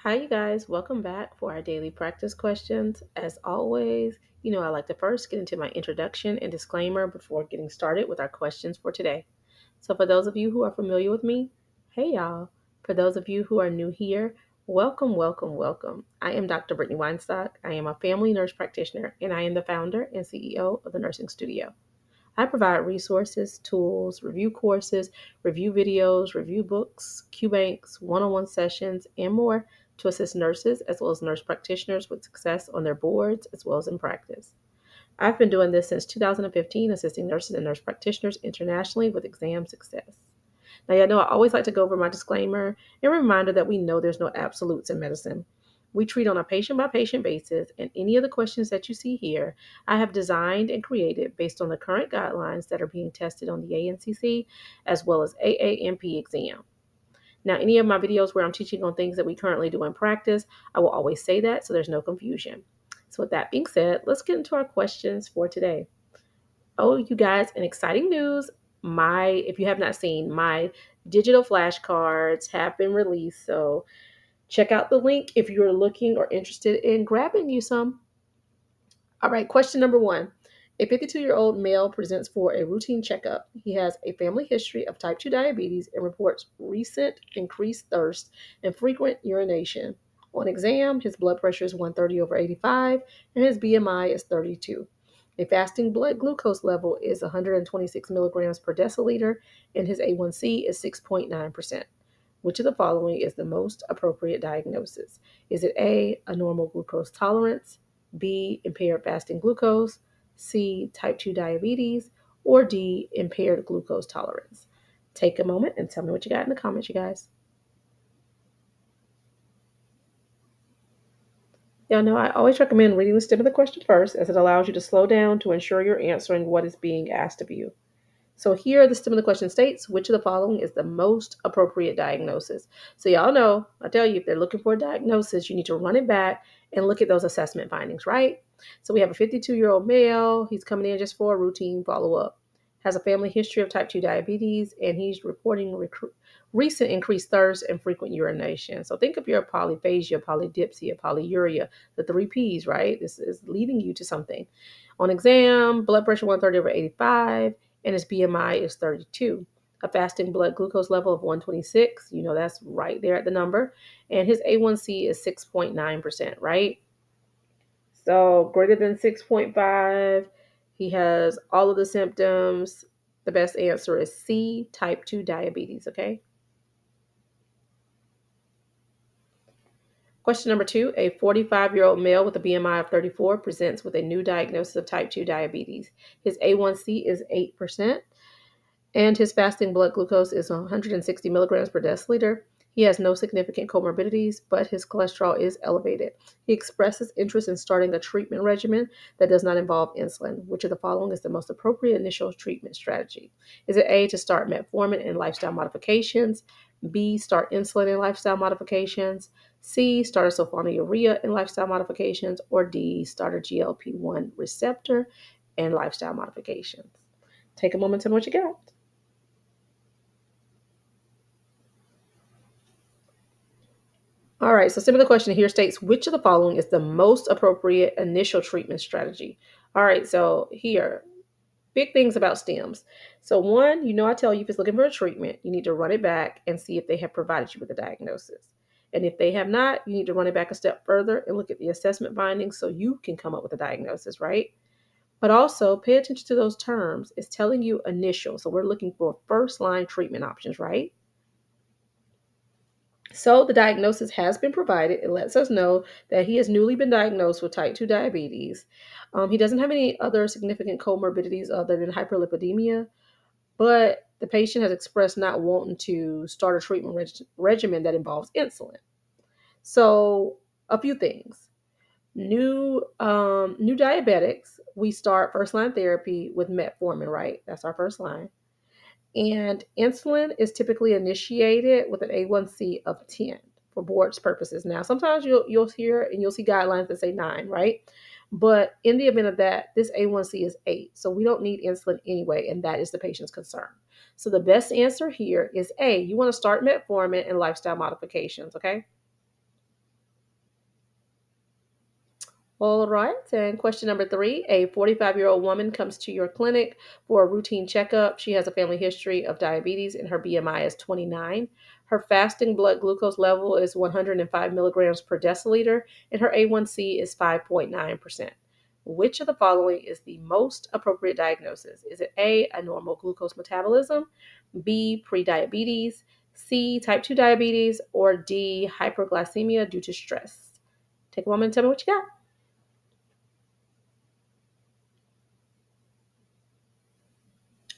Hi, you guys. Welcome back for our daily practice questions. As always, I like to first get into my introduction and disclaimer before getting started with our questions for today. So, for those of you who are familiar with me, hey y'all. For those of you who are new here, welcome, welcome, welcome. I am Dr. Brittany Weinstock. I am a family nurse practitioner, and I am the founder and CEO of the Nursing Studio. I provide resources, tools, review courses, review videos, review books, Q banks, one on one sessions, and more to assist nurses as well as nurse practitioners with success on their boards as well as in practice. I've been doing this since 2015, assisting nurses and nurse practitioners internationally with exam success. Now, y'all know I always like to go over my disclaimer and reminder that we know there's no absolutes in medicine. We treat on a patient by patient basis, and any of the questions that you see here, I have designed and created based on the current guidelines that are being tested on the ANCC as well as AANP exam. Now, any of my videos where I'm teaching on things that we currently do in practice, I will always say that so there's no confusion. So, with that being said, let's get into our questions for today. Oh, you guys, an exciting news. If you have not seen, my digital flashcards have been released. So check out the link if you're looking or interested in grabbing you some. All right, question number one. A 52-year-old male presents for a routine checkup. He has a family history of type 2 diabetes and reports recent increased thirst and frequent urination. On exam, his blood pressure is 130 over 85 and his BMI is 32. A fasting blood glucose level is 126 milligrams per deciliter and his A1C is 6.9%. Which of the following is the most appropriate diagnosis? Is it A, normal glucose tolerance, B, impaired fasting glucose, C, type 2 diabetes, or D, impaired glucose tolerance? Take a moment and tell me what you got in the comments, you guys. Y'all know I always recommend reading the stem of the question first, as it allows you to slow down to ensure you're answering what is being asked of you. So here, the stem of the question states, which of the following is the most appropriate diagnosis? So y'all know, I tell you, if they're looking for a diagnosis, you need to run it back and look at those assessment findings, right? So we have a 52-year-old male. He's coming in just for a routine follow-up. Has a family history of type 2 diabetes, and he's reporting recent increased thirst and frequent urination. So think of your polyphagia, polydipsia, polyuria, the three Ps, right? This is leading you to something. On exam, blood pressure 130 over 85 and his BMI is 32. A fasting blood glucose level of 126, that's right there at the number, and his A1C is 6.9%, right? So greater than 6.5, he has all of the symptoms. The best answer is C, type 2 diabetes, okay? Question number two, a 45-year-old male with a BMI of 34 presents with a new diagnosis of type 2 diabetes. His A1C is 8%. And his fasting blood glucose is 160 milligrams per deciliter. He has no significant comorbidities, but his cholesterol is elevated. He expresses interest in starting a treatment regimen that does not involve insulin. Which of the following is the most appropriate initial treatment strategy? Is it A, to start metformin and lifestyle modifications, B, start insulin and lifestyle modifications, C, start a sulfonylurea and lifestyle modifications, or D, start a GLP-1 receptor and lifestyle modifications? Take a moment to know what you got. All right, so similar question here states, which of the following is the most appropriate initial treatment strategy? All right, so here, big things about STEMs. So one, I tell you if it's looking for a treatment, you need to run it back and see if they have provided you with a diagnosis. And if they have not, you need to run it back a step further and look at the assessment findings so you can come up with a diagnosis, right? But also pay attention to those terms. It's telling you initial. So we're looking for first line treatment options, right? So the diagnosis has been provided. It lets us know that he has newly been diagnosed with type 2 diabetes. He doesn't have any other significant comorbidities other than hyperlipidemia, but the patient has expressed not wanting to start a treatment regimen that involves insulin. So a few things. New diabetics, we start first line therapy with metformin, right? That's our first line. And insulin is typically initiated with an A1C of 10 for boards purposes. Now, sometimes you'll hear and you'll see guidelines that say 9, right? But in the event of that, this A1C is 8. So we don't need insulin anyway, and that is the patient's concern. So the best answer here is A. You want to start metformin and lifestyle modifications, okay? All right. And question number three, a 45-year-old woman comes to your clinic for a routine checkup. She has a family history of diabetes and her BMI is 29. Her fasting blood glucose level is 105 milligrams per deciliter and her A1C is 5.9%. Which of the following is the most appropriate diagnosis? Is it A, normal glucose metabolism, B, prediabetes, C, type 2 diabetes, or D, hyperglycemia due to stress? Take a moment and tell me what you got.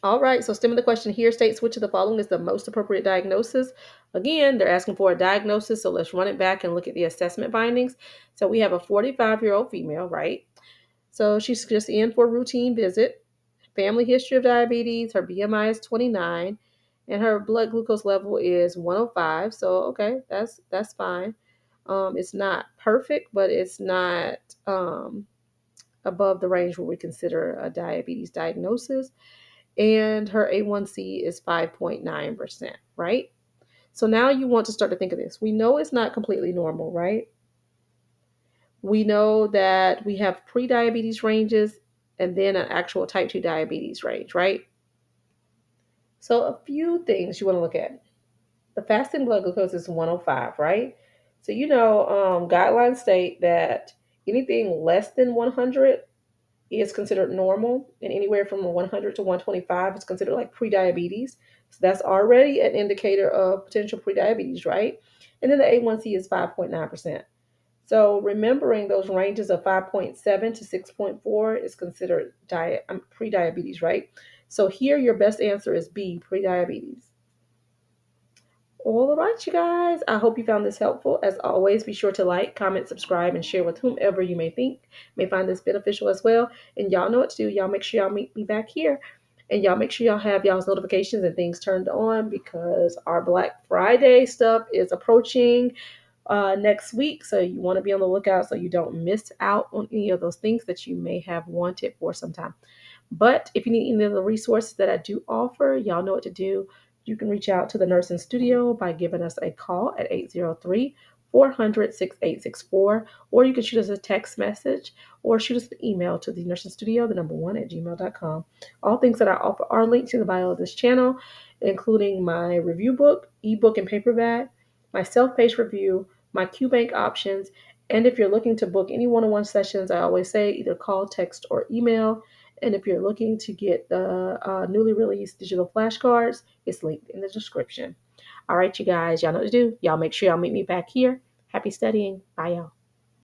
All right, so stem of the question here states which of the following is the most appropriate diagnosis. Again, they're asking for a diagnosis, so let's run it back and look at the assessment findings. So we have a 45-year-old female, right? So she's just in for a routine visit, family history of diabetes, her BMI is 29, and her blood glucose level is 105. So okay, that's fine. It's not perfect, but it's not above the range where we consider a diabetes diagnosis, and her A1C is 5.9%, right? So now you want to start to think of this. We know it's not completely normal, right? We know that we have pre-diabetes ranges and then an actual type 2 diabetes range, right? So a few things you want to look at. The fasting blood glucose is 105, right? So guidelines state that anything less than 100 is considered normal, and anywhere from 100 to 125 is considered like prediabetes. So that's already an indicator of potential prediabetes, right? And then the A1C is 5.9%. So remembering those ranges of 5.7 to 6.4 is considered prediabetes, right? So here your best answer is B, prediabetes. All right, you guys. I hope you found this helpful. As always, be sure to like, comment, subscribe, and share with whomever you may think may find this beneficial as well. And y'all know what to do. Y'all make sure y'all meet me back here. And y'all make sure y'all have y'all's notifications and things turned on because our Black Friday stuff is approaching next week. So you want to be on the lookout so you don't miss out on any of those things that you may have wanted for some time. But if you need any of the resources that I do offer, y'all know what to do. You can reach out to the Nursing Studio by giving us a call at 803 400 6864, or you can shoot us a text message or shoot us an email to the Nursing Studio, the number one at gmail.com. All things that I offer are linked in the bio of this channel, including my review book, ebook, and paperback, my self-paced review, my QBank options, and if you're looking to book any one-on-one sessions, I always say either call, text, or email. And if you're looking to get the newly released digital flashcards, it's linked in the description. All right, you guys, y'all know what to do. Y'all make sure y'all meet me back here. Happy studying. Bye, y'all.